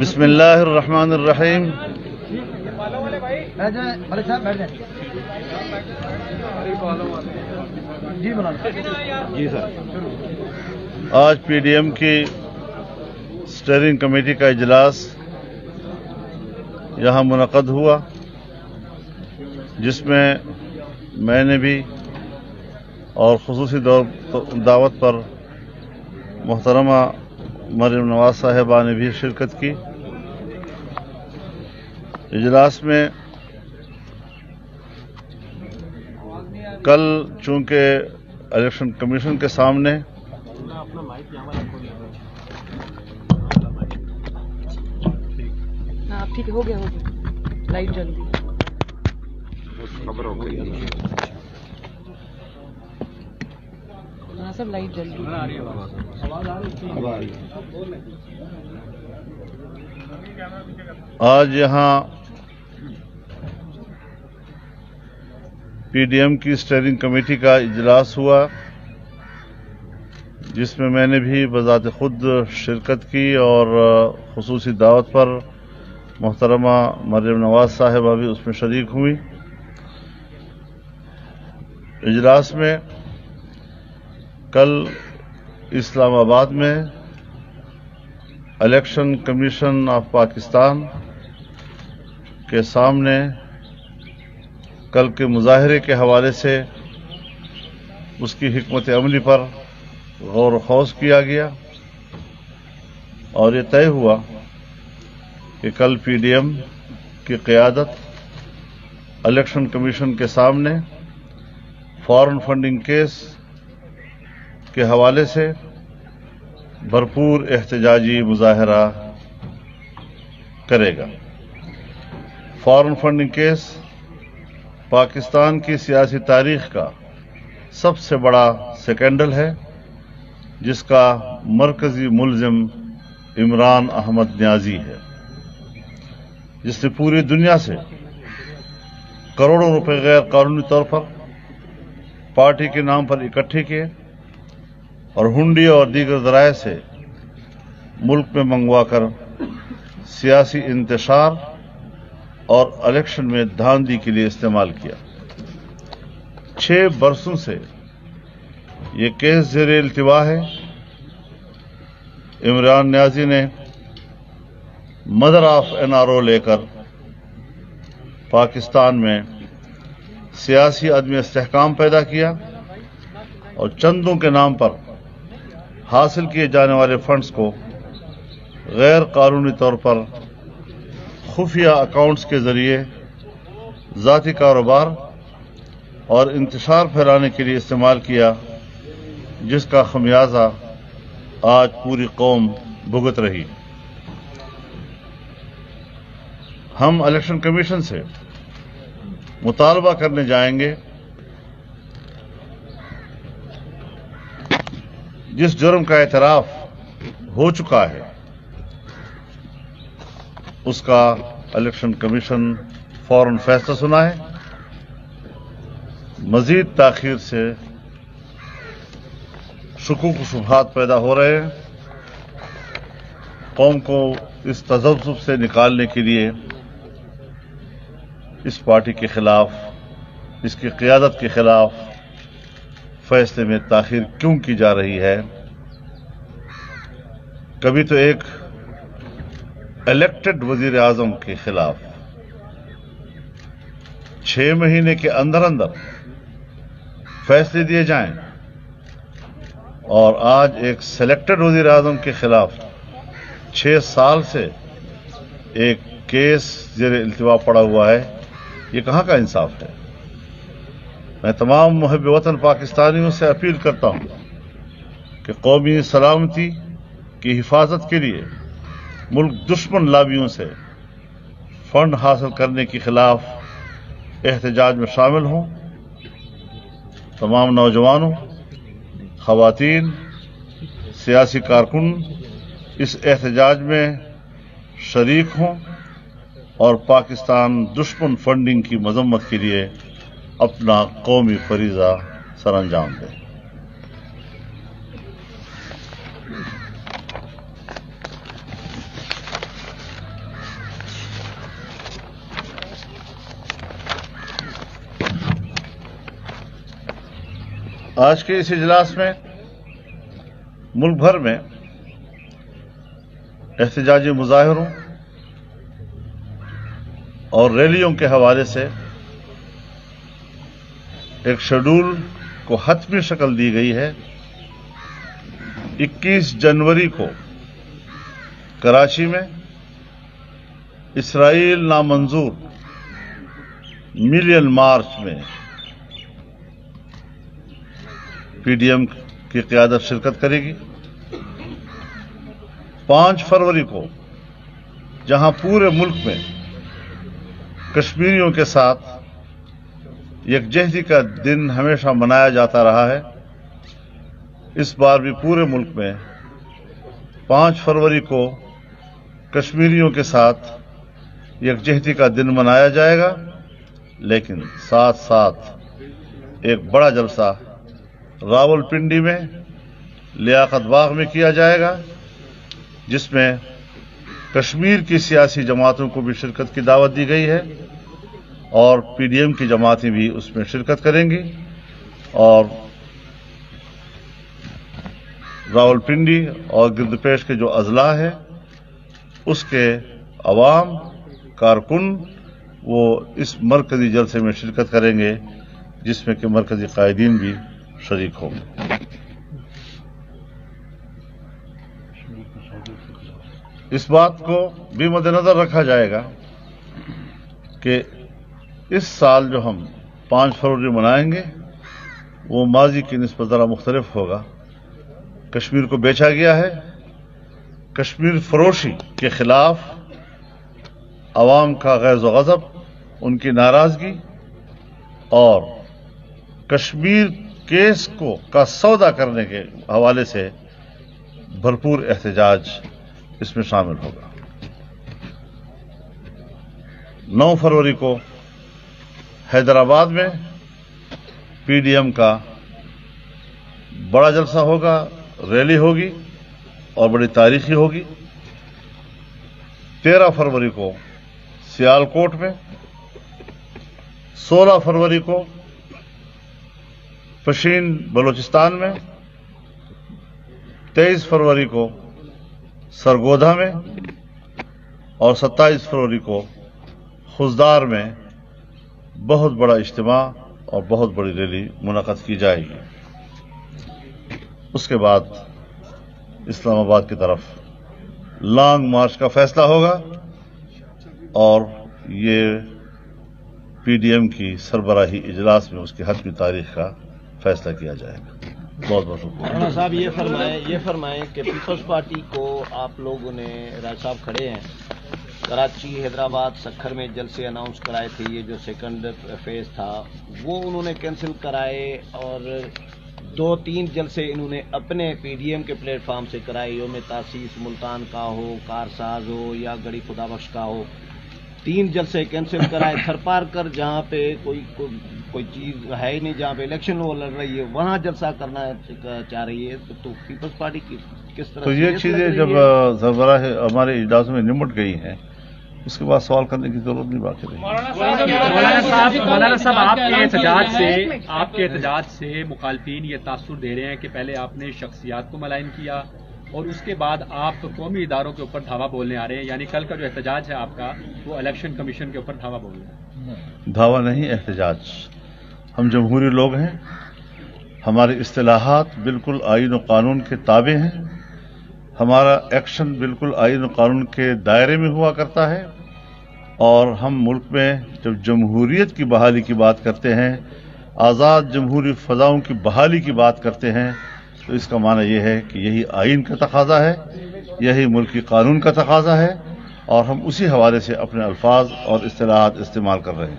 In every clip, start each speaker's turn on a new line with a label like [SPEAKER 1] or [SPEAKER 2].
[SPEAKER 1] بسم اللہ الرحمن الرحیم۔ آج پی ڈی ایم کی اسٹیئرنگ کمیٹی کا اجلاس یہاں منعقد ہوا، جس میں میں نے بھی اور خصوصی دعوت پر محترمہ مریم نواز صاحبہ نے بھی شرکت کی۔ اجلاس میں کل چونکہ الیکشن کمیشن کے سامنے
[SPEAKER 2] ٹھیک ہو گیا لائٹ جل گئی۔ ہاں سب لائٹ جل گئی۔
[SPEAKER 1] آج یہاں پی ڈی ایم کی اسٹیئرنگ کمیٹی کا اجلاس ہوا، جس میں نے بھی بذات خود شرکت کی اور خصوصی دعوت پر محترمہ مریم نواز صاحبہ بھی اس میں شریک ہوئی۔ اجلاس میں کل اسلام آباد میں الیکشن کمیشن آف پاکستان کے سامنے کل کے مظاہرے کے حوالے سے اس کی حکمت عملی پر غور و خوض کیا گیا، اور یہ طے ہوا کہ کل پی ڈی ایم کی قیادت الیکشن کمیشن کے سامنے فارن فنڈنگ کیس کے حوالے سے بھرپور احتجاجی مظاہرہ کرے گا۔ فارن فنڈنگ کیس پاکستان کی سیاسی تاریخ کا سب سے بڑا سکینڈل ہے، جس کا مرکزی ملزم عمران احمد نیازی ہے، جس نے پوری دنیا سے کروڑوں روپے غیر قانونی طور پر پارٹی کے نام پر اکٹھے کیے اور ہنڈی اور دیگر ذرائع سے ملک میں منگوا کر سیاسی انتشار اور الیکشن میں دھاندلی کے لیے استعمال کیا۔ 6 برسوں سے یہ کیس زیر التوا ہے۔ عمران نیازی نے mother of N R O لے کر پاکستان میں سیاسی عدم استحکام پیدا کیا اور چندوں کے نام پر حاصل کیے جانے والے فنڈز کو غیر قانونی طور پر خفیہ اکاؤنٹس کے ذریعے ذاتی کاروبار اور انتشار پھیلانے کے لیے استعمال کیا، جس کا خمیازہ آج پوری قوم بھگت رہی۔ ہم الیکشن کمیشن سے مطالبہ کرنے جائیں گے جس جرم کا اعتراف ہو چکا ہے اس کا الیکشن کمیشن فوراً فیصلہ سنائے۔ مزید تاخیر سے شکوک و شبہات پیدا ہو رہے ہیں۔ قوم کو اس تذبذب سے نکالنے کے لیے اس پارٹی کے خلاف، اس کی قیادت کے خلاف فیصلے میں تاخیر کیوں کی جا رہی ہے؟ کبھی تو ایک الیکٹڈ وزیر اعظم کے خلاف 6 مہینے کے اندر فیصلے دیے جائیں، اور آج ایک سلیکٹڈ وزیر اعظم کے خلاف 6 سال سے ایک کیس زیر التوا پڑا ہوا ہے۔ یہ کہاں کا انصاف ہے؟ میں تمام محب وطن پاکستانیوں سے اپیل کرتا ہوں کہ قومی سلامتی کی حفاظت کے لیے ملک دشمن لابیوں سے فنڈ حاصل کرنے کے خلاف احتجاج میں شامل ہوں۔ تمام نوجوانوں، خواتین، سیاسی کارکن اس احتجاج میں شریک ہوں اور پاکستان دشمن فنڈنگ کی مذمت کے لیے اپنا قومی فریضہ سر انجام دیں۔ आज के इस इजलास में मुल्क भर में एहतजाजी मुजाहिरों और रैलियों के हवाले से एक शेड्यूल को हतमी शक्ल दी गई है। 21 जनवरी को कराची में इसराइल नामंजूर मिलियन मार्च में पीडीएम की क़यादत शिरकत करेगी। 5 फरवरी को जहां पूरे मुल्क में कश्मीरियों के साथ यकजहती का दिन हमेशा मनाया जाता रहा है, इस बार भी पूरे मुल्क में 5 फरवरी को कश्मीरियों के साथ यकजहती का दिन मनाया जाएगा। लेकिन साथ साथ एक बड़ा जलसा रावलपिंडी में लियाकत बाग में किया जाएगा, जिसमें कश्मीर की सियासी जमातों को भी शिरकत की दावत दी गई है और पीडीएम की जमातें भी उसमें शिरकत करेंगी। और रावलपिंडी और गिरदपेश के जो अजला है उसके अवाम कारकुन वो इस मरकजी जलसे में शिरकत करेंगे, जिसमें कि मरकजी कायदीन भी शरीक होंगे। इस बात को भी मद्देनजर रखा जाएगा कि इस साल जो हम 5 फरवरी मनाएंगे वो माजी की निस्बत ज़रा मुख्तलिफ होगा। कश्मीर को बेचा गया है। कश्मीर फरोशी के खिलाफ अवाम का गैज़ व गज़ब, उनकी नाराजगी और कश्मीर केस का सौदा करने के हवाले से भरपूर एहतजाज इसमें शामिल होगा। 9 फरवरी को हैदराबाद में पीडीएम का बड़ा जलसा होगा, रैली होगी और बड़ी तारीखी होगी। 13 फरवरी को सियालकोट में, 16 फरवरी को पशीन बलूचिस्तान में, 23 फरवरी को सरगोधा में और 27 फरवरी को खुजदार में बहुत बड़ा इज्तिमा और बहुत बड़ी रैली मुनक़द की जाएगी। उसके बाद इस्लामाबाद की तरफ लॉन्ग मार्च का फैसला होगा और ये पीडीएम की सरबराही इजलास में उसकी हतमी तारीख का फैसला किया जाएगा। बहुत बहुत शुक्रिया।
[SPEAKER 3] राणा साहब ये फरमाएं कि पीपल्स पार्टी को आप लोगों ने, राज साहब खड़े हैं, कराची, हैदराबाद, सक्खर में जलसे अनाउंस कराए थे, ये जो सेकंड फेज था वो उन्होंने कैंसिल कराए और 2-3 जलसे इन्होंने अपने पीडीएम के प्लेटफॉर्म से कराए। योम तासीस मुल्तान का हो, कारसाज हो या गड़ी खुदाबख्श का हो, 3 जलसे कैंसिल कराए। थरपारकर जहाँ पे कोई चीज है ही नहीं, जहाँ पे इलेक्शन वो लड़ रही है वहाँ जलसा करना चाह रही है, तो पीपल्स पार्टी किस तरह?
[SPEAKER 1] तो ये चीजें जब सरबराह हमारे इजलास में निमट गई हैं, उसके बाद सवाल करने की जरूरत नहीं बाकी रही।
[SPEAKER 4] मौलाना साहब आपके एहतजाज से मुखालफिन ये तासुर दे रहे हैं कि पहले आपने शख्सियात को मलाइन किया और उसके बाद आप कौमी इदारों के ऊपर धावा बोलने आ रहे हैं, यानी कल का जो एहतजाज है आपका वो इलेक्शन कमीशन के ऊपर धावा बोल रहे हैं।
[SPEAKER 1] धावा नहीं, एहतजाज। हम जमहूरी लोग हैं, हमारे इस्तिलाहात बिल्कुल आईन और कानून के ताबे हैं, हमारा एक्शन बिल्कुल आईन और कानून के दायरे में हुआ करता है। और हम मुल्क में जब जमहूरियत की बहाली की बात करते हैं, आज़ाद जमहूरी फ़ज़ाओं की बहाली की बात करते हैं, तो इसका माना यह है कि यही आईन का तकाजा है, यही मुल्की कानून का तकाजा है और हम उसी हवाले से अपने अल्फाज और इस्तिलाहात इस्तेमाल कर रहे हैं।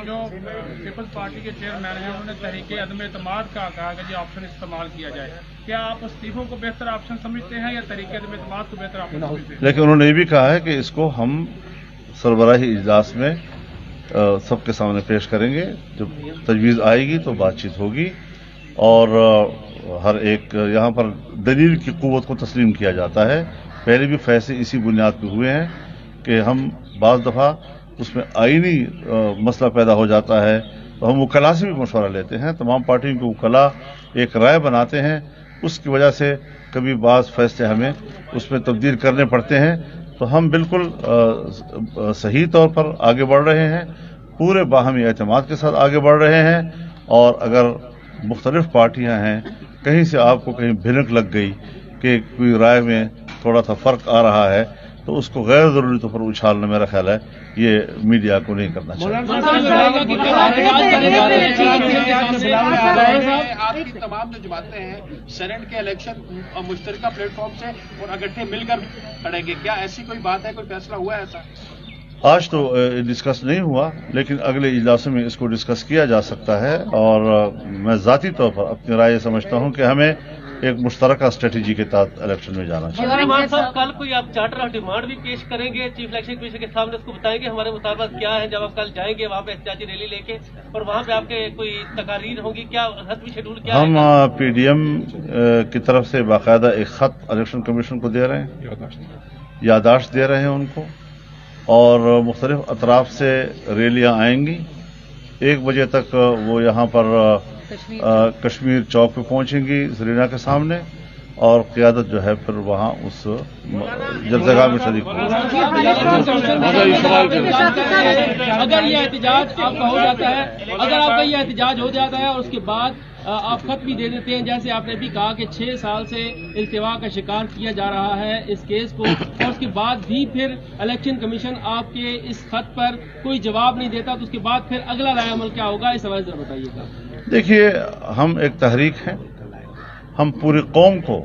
[SPEAKER 5] जो पीपल्स पार्टी के चेयरमैन हैं उन्होंने तहरीके अदम एतमाद का कहा कि ऑप्शन इस्तेमाल किया जाए, क्या आप इस्तीफों को बेहतर ऑप्शन समझते हैं या तहरीके अदम एतमाद को बेहतर ऑप्शन समझते हैं?
[SPEAKER 1] लेकिन उन्होंने ये भी कहा है कि इसको हम सरबराही इजलास में सबके सामने पेश करेंगे, जब तजवीज़ आएगी तो बातचीत होगी और हर एक यहाँ पर दलील की कुव्वत को तस्लीम किया जाता है। पहले भी फैसले इसी बुनियाद पर हुए हैं कि हम बाज़ दफ़ा उसमें आईनी मसला पैदा हो जाता है तो हम वकला से भी मशवरा लेते हैं, तमाम पार्टियों के वकला एक राय बनाते हैं, उसकी वजह से कभी बाज़ फैसले हमें उसमें तब्दील करने पड़ते हैं। तो हम बिल्कुल सही तौर पर आगे बढ़ रहे हैं, पूरे बाहमी एतमाद के साथ आगे बढ़ रहे हैं। और अगर मुख्तलिफ पार्टियां हैं, कहीं से आपको कहीं भिनक लग गई कि कोई राय में थोड़ा सा फ़र्क आ रहा है, तो उसको गैर ज़रूरी तौर पर उछालना मेरा ख्याल है ये मीडिया को नहीं करना चाहिए।
[SPEAKER 6] आपकी तमाम जो जमातें हैं सेनेट के इलेक्शन मुश्तरका प्लेटफॉर्म से और इकट्ठे मिलकर लड़ेंगे, क्या ऐसी कोई बात है, कोई फैसला हुआ है ऐसा?
[SPEAKER 1] आज तो डिस्कस नहीं हुआ, लेकिन अगले इजलासों में इसको डिस्कस किया जा सकता है। और मैं ज़ाती तौर पर अपनी राय समझता हूं कि हमें एक मुश्तरका स्ट्रेटजी के तहत इलेक्शन में जाना चाहिए।
[SPEAKER 7] साहब, कल कोई आप चार्टर ऑफ डिमांड भी पेश करेंगे चीफ इलेक्शन कमीशन के सामने, उसको बताएंगे हमारे मुताबिक क्या है, जब आप कल जाएंगे वहाँ पे एहतजाजी रैली लेके, और वहाँ पे आपके कोई तकारीर होगी, क्या हतमी शेड्यूल क्या
[SPEAKER 1] हम पीडीएम की तरफ से बाकायदा एक खत इलेक्शन कमीशन को दे रहे हैं, यादाश्त दे रहे हैं उनको, और मुख्तलिफ अतराफ से रैलियां आएंगी। 1 बजे तक वो यहाँ पर कश्मीर चौक पे पहुंचेंगी जरीना के सामने, और क़यादत जो है फिर वहाँ उस जलसगाह में शरीक होगी।
[SPEAKER 8] अगर ये एहतजाज आपका हो जाता है, अगर आपका ये एहतजाज हो जाता है और उसके बाद आप खत भी दे देते हैं, जैसे आपने भी कहा कि 6 साल से इल्तिवा का शिकार किया जा रहा है इस केस को, और उसके बाद भी फिर इलेक्शन कमीशन आपके इस खत पर कोई जवाब नहीं देता, तो उसके बाद फिर अगला राय अमल क्या होगा, इस हवाले से बताइएगा।
[SPEAKER 1] देखिए, हम एक तहरीक हैं, हम पूरी कौम को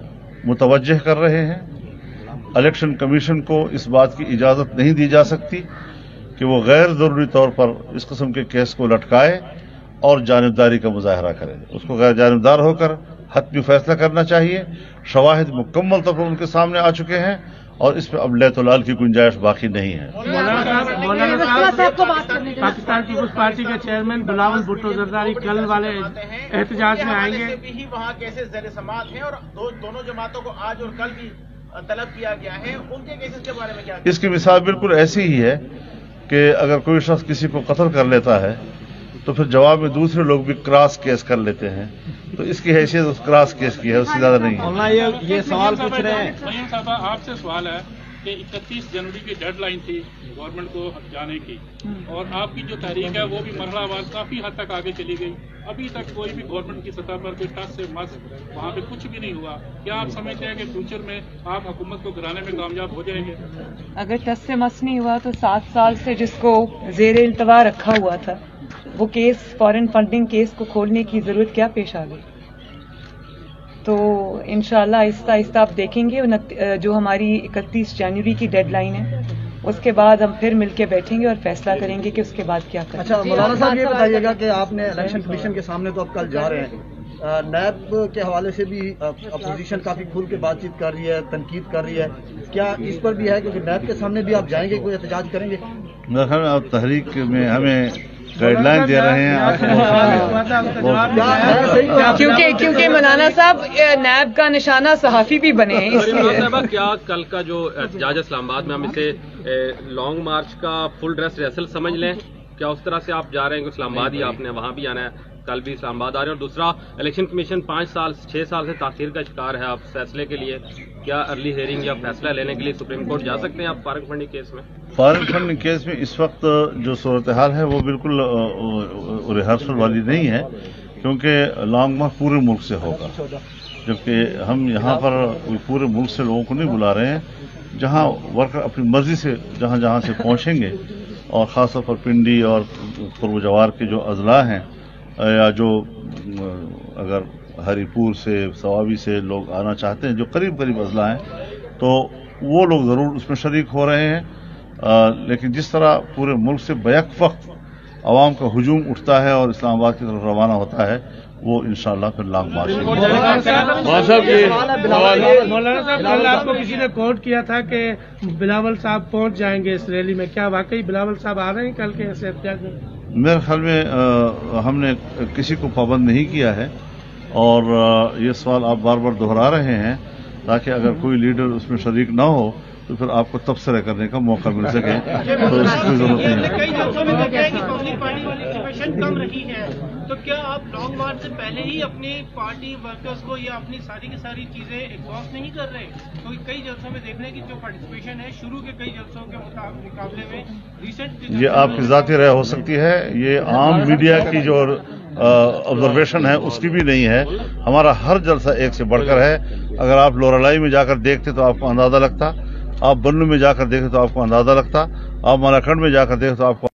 [SPEAKER 1] मुतवज्जह कर रहे हैं। इलेक्शन कमीशन को इस बात की इजाज़त नहीं दी जा सकती कि वो गैर ज़रूरी तौर पर इस किस्म के केस को लटकाए और जानिबदारी का मुजाहरा करे। उसको गैर जानिबदार होकर हतमी फैसला करना चाहिए। शवाहिद मुकम्मल तौर पर उनके सामने आ चुके हैं और इस पर अब लैतुलाल की गुंजाइश बाकी नहीं है।
[SPEAKER 5] पाकिस्तान पीपुल्स पार्टी के चेयरमैन बिलावल भुट्टो जरदारी कल वाले एहतजाज में आएंगे।
[SPEAKER 6] भी वहाँ केसेस ज़ेर समाअत हैं और दोनों जमातों को आज और कल भी तलब किया गया है, उनके केसेस के बारे में क्या?
[SPEAKER 1] इसकी मिसाल बिल्कुल ऐसी ही है कि अगर कोई शख्स किसी को कत्ल कर लेता है तो फिर जवाब में दूसरे लोग भी क्रॉस केस कर लेते हैं, तो इसकी हैसियत उस क्रॉस केस की है, उससे ज्यादा नहीं है।
[SPEAKER 3] ये सवाल पूछ रहे हैं
[SPEAKER 5] मय्यम साहब, आपसे सवाल है कि 31 जनवरी की डेडलाइन थी गवर्नमेंट को जाने की, और आपकी जो तहरीक है वो भी मरहलावार काफी हद तक आगे चली गई। अभी तक कोई भी गवर्नमेंट की सतह पर कोई टस से मस वहाँ पे कुछ भी नहीं हुआ। क्या आप समझते हैं कि फ्यूचर में आप हुकूमत को गिराने में कामयाब हो जाएंगे?
[SPEAKER 2] अगर टस से मस नहीं हुआ तो 7 साल से जिसको जेर इल्तवा रखा हुआ था वो केस, फॉरेन फंडिंग केस को खोलने की जरूरत क्या पेश आ गई? तो इंशाल्लाह आहिस्ता आहिस्ता आप देखेंगे जो हमारी 31 जनवरी की डेडलाइन है, उसके बाद हम फिर मिलके बैठेंगे और फैसला करेंगे कि उसके बाद क्या करें।
[SPEAKER 3] अच्छा, मौलाना साहब ये बताइएगा कि आपने इलेक्शन कमीशन के सामने तो अब कल जा रहे हैं, नैब के हवाले से भी अपोजिशन काफी खुल के बातचीत कर रही है, तनकीद कर रही है, क्या इस पर भी है क्योंकि नैब के सामने भी आप जाएंगे, कोई एहतजाज करेंगे?
[SPEAKER 1] मेरे ख्याल में आप तहरीक में हमें गाइडलाइन दे रहे हैं
[SPEAKER 2] क्योंकि मौलाना साहब नैब का निशाना सहाफी भी बने हैं, इसलिए
[SPEAKER 9] क्या कल का जो एहतजाज इस्लामाबाद में हम इसे लॉन्ग मार्च का फुल ड्रेस रिहर्सल समझ लें? क्या उस तरह से आप जा रहे हैं? इस्लामाबाद ही आपने वहां भी आना है, कल भी इस्लामाबाद आ रहे हैं। और दूसरा, इलेक्शन कमीशन 6 साल से ताखीर का शिकार है। आप फैसले के लिए क्या अर्ली हेयरिंग या फैसला लेने के लिए सुप्रीम कोर्ट जा सकते हैं आप फॉरेन फंडिंग केस में?
[SPEAKER 1] फॉरेन फंडिंग केस में इस वक्त जो सूरत हाल है वो बिल्कुल रिहर्सल वाली नहीं है, क्योंकि लॉन्ग मार्च पूरे मुल्क से होगा, जबकि हम यहाँ पर पूरे मुल्क से लोगों को नहीं बुला रहे हैं। जहाँ वर्कर अपनी मर्जी से जहाँ से पहुँचेंगे, और ख़ासतौर पर पिंडी और पूर्व जवार के जो अजला हैं, या जो अगर हरीपुर से, सवाबी से लोग आना चाहते हैं, जो करीब अजला हैं, तो वो लोग ज़रूर उसमें शरीक हो रहे हैं। लेकिन जिस तरह पूरे मुल्क से बैक वक्त आवाम का हुजूम उठता है और इस्लामाबाद की तरफ रवाना होता है, वो इंशाअल्लाह फिर लॉन्ग मार्च।
[SPEAKER 5] मौलाना साहब, कल आपको किसी ने कोट किया था कि बिलावल साहब पहुंच जाएंगे इस रैली में, क्या वाकई बिलावल साहब आ रहे हैं कल के ऐसे एहतजाज में?
[SPEAKER 1] मेरे ख्याल में हमने किसी को पाबंद नहीं किया है, और ये सवाल आप बार बार दोहरा रहे हैं ताकि अगर कोई लीडर उसमें शरीक ना हो तो फिर आपको तबसरा करने का मौका मिल सके, तो इसकी कोई जरूरत नहीं है।
[SPEAKER 10] पार्टी पार्टिसिपेशन कम रही है, तो क्या आप लॉन्ग मार्च से पहले ही अपनी पार्टी वर्कर्स को या अपनी सारी की सारी चीजें एग्जॉस्ट नहीं कर रहे? क्योंकि कई जलसों में देखने की जो पार्टिसिपेशन है शुरू के कई जलसों के मुकाबले में रिसेंट,
[SPEAKER 1] ये आपकी ज़ाती राय हो सकती है, ये आम मीडिया की जो ऑब्जर्वेशन है उसकी भी नहीं है। हमारा हर जलसा एक से बढ़कर है। अगर आप लोरालाई में जाकर देखते तो आपको अंदाजा लगता, आप बन्नू में जाकर देखते तो आपको अंदाजा लगता, आप मलाखंड में जाकर देखते तो आपको